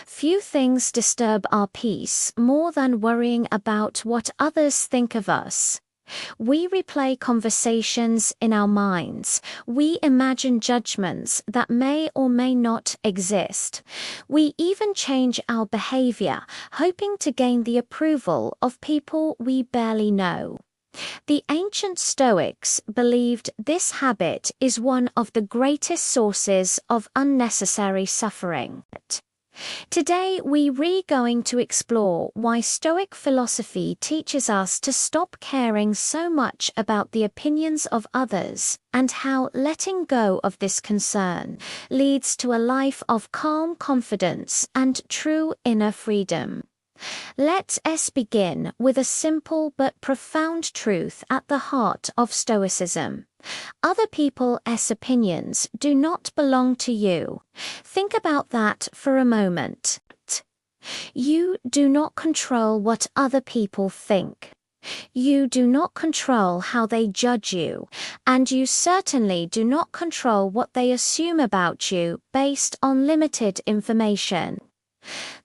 Few things disturb our peace more than worrying about what others think of us. We replay conversations in our minds. We imagine judgments that may or may not exist. We even change our behavior, hoping to gain the approval of people we barely know. The ancient Stoics believed this habit is one of the greatest sources of unnecessary suffering. Today we're going to explore why Stoic philosophy teaches us to stop caring so much about the opinions of others, and how letting go of this concern leads to a life of calm confidence and true inner freedom. Let us begin with a simple but profound truth at the heart of Stoicism. Other people's opinions do not belong to you. Think about that for a moment. You do not control what other people think. You do not control how they judge you, and you certainly do not control what they assume about you based on limited information.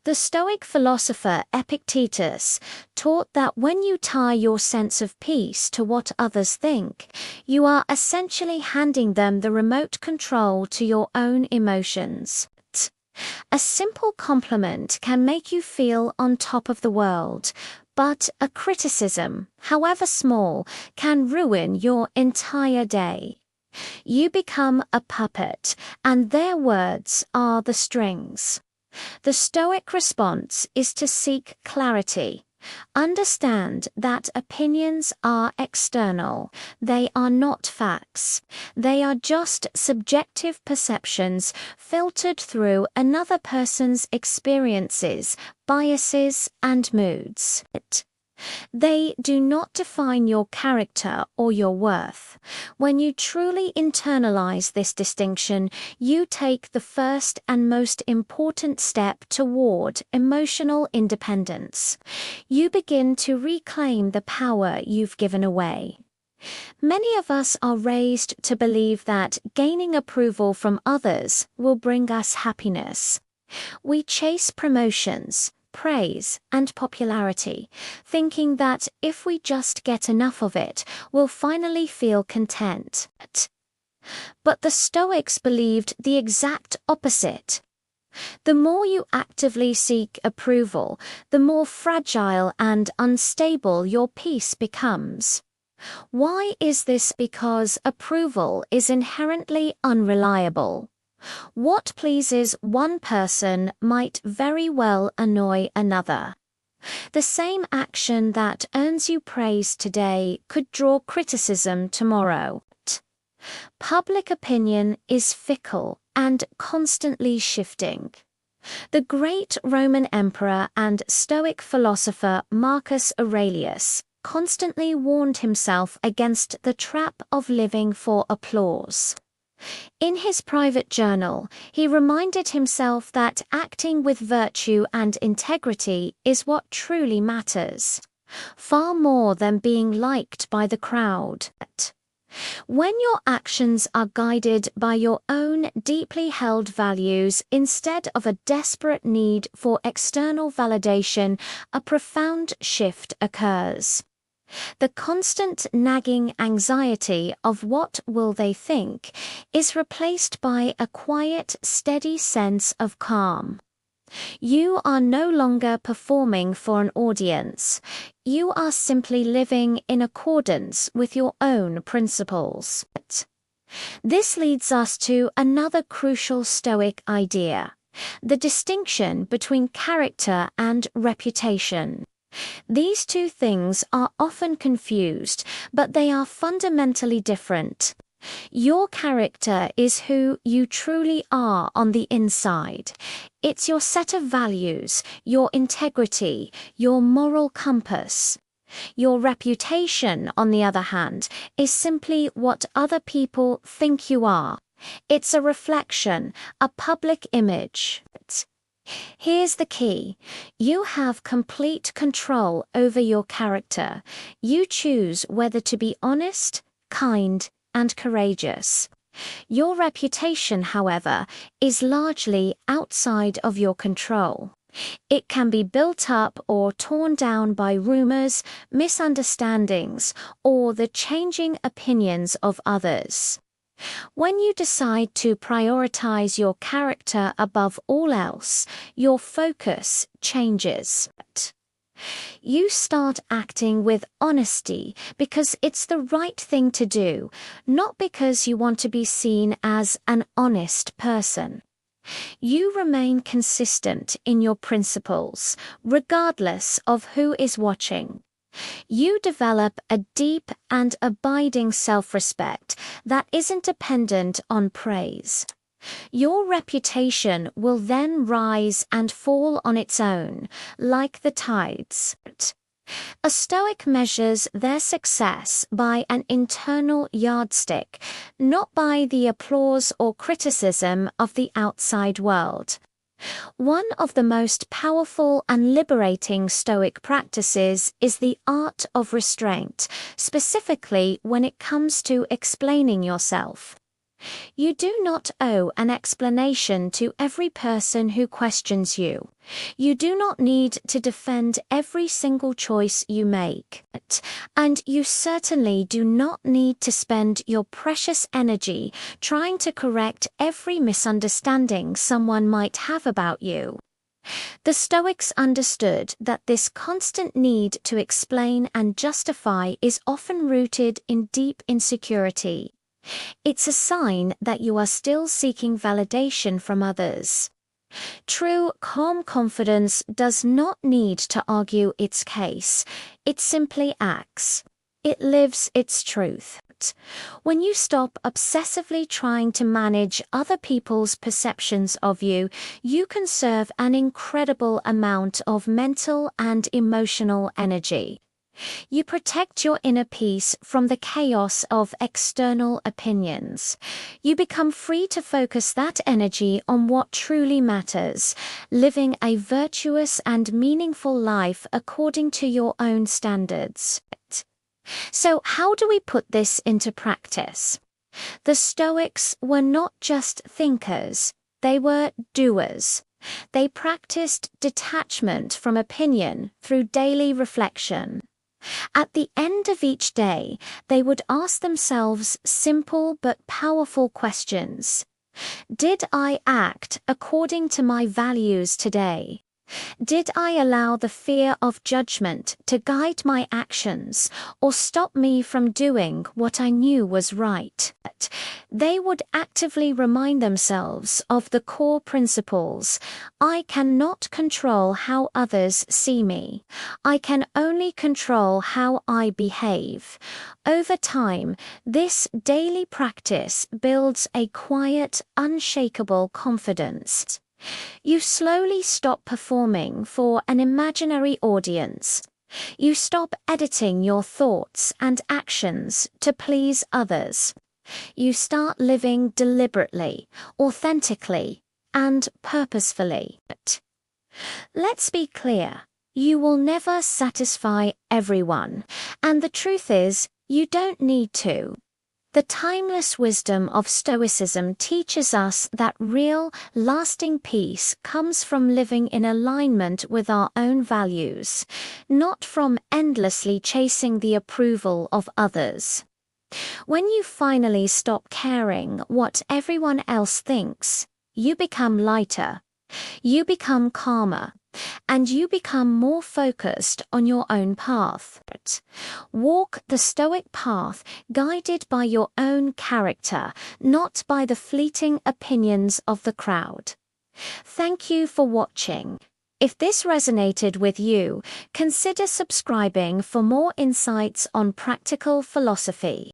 The Stoic philosopher Epictetus taught that when you tie your sense of peace to what others think, you are essentially handing them the remote control to your own emotions. A simple compliment can make you feel on top of the world, but a criticism, however small, can ruin your entire day. You become a puppet, and their words are the strings. The Stoic response is to seek clarity. Understand that opinions are external. They are not facts. They are just subjective perceptions filtered through another person's experiences, biases, and moods. They do not define your character or your worth. When you truly internalize this distinction, you take the first and most important step toward emotional independence. You begin to reclaim the power you've given away. Many of us are raised to believe that gaining approval from others will bring us happiness. We chase promotions, praise, and popularity, thinking that if we just get enough of it, we'll finally feel content. But the Stoics believed the exact opposite. The more you actively seek approval, the more fragile and unstable your peace becomes. Why is this? Because approval is inherently unreliable. What pleases one person might very well annoy another. The same action that earns you praise today could draw criticism tomorrow. Public opinion is fickle and constantly shifting. The great Roman emperor and Stoic philosopher Marcus Aurelius constantly warned himself against the trap of living for applause. In his private journal, he reminded himself that acting with virtue and integrity is what truly matters, far more than being liked by the crowd. When your actions are guided by your own deeply held values instead of a desperate need for external validation, a profound shift occurs. The constant nagging anxiety of what will they think is replaced by a quiet, steady sense of calm. You are no longer performing for an audience. You are simply living in accordance with your own principles. This leads us to another crucial Stoic idea: the distinction between character and reputation. These two things are often confused, but they are fundamentally different. Your character is who you truly are on the inside. It's your set of values, your integrity, your moral compass. Your reputation, on the other hand, is simply what other people think you are. It's a reflection, a public image. Here's the key: you have complete control over your character. You choose whether to be honest, kind, and courageous. Your reputation, however, is largely outside of your control. It can be built up or torn down by rumors, misunderstandings, or the changing opinions of others. When you decide to prioritize your character above all else, your focus changes. You start acting with honesty because it's the right thing to do, not because you want to be seen as an honest person. You remain consistent in your principles, regardless of who is watching. You develop a deep and abiding self-respect that isn't dependent on praise. Your reputation will then rise and fall on its own, like the tides. A Stoic measures their success by an internal yardstick, not by the applause or criticism of the outside world. One of the most powerful and liberating Stoic practices is the art of restraint, specifically when it comes to explaining yourself. You do not owe an explanation to every person who questions you. You do not need to defend every single choice you make. And you certainly do not need to spend your precious energy trying to correct every misunderstanding someone might have about you. The Stoics understood that this constant need to explain and justify is often rooted in deep insecurity. It's a sign that you are still seeking validation from others. True, calm confidence does not need to argue its case. It simply acts. It lives its truth. When you stop obsessively trying to manage other people's perceptions of you, you conserve an incredible amount of mental and emotional energy. You protect your inner peace from the chaos of external opinions. You become free to focus that energy on what truly matters, living a virtuous and meaningful life according to your own standards. So, how do we put this into practice? The Stoics were not just thinkers, they were doers. They practiced detachment from opinion through daily reflection. At the end of each day, they would ask themselves simple but powerful questions. Did I act according to my values today? Did I allow the fear of judgment to guide my actions or stop me from doing what I knew was right? They would actively remind themselves of the core principles. I cannot control how others see me. I can only control how I behave. Over time, this daily practice builds a quiet, unshakable confidence. You slowly stop performing for an imaginary audience. You stop editing your thoughts and actions to please others. You start living deliberately, authentically, and purposefully. Let's be clear, you will never satisfy everyone, and the truth is, you don't need to. The timeless wisdom of Stoicism teaches us that real, lasting peace comes from living in alignment with our own values, not from endlessly chasing the approval of others. When you finally stop caring what everyone else thinks, you become lighter, you become calmer, and you become more focused on your own path. Walk the Stoic path guided by your own character, not by the fleeting opinions of the crowd. Thank you for watching. If this resonated with you, consider subscribing for more insights on practical philosophy.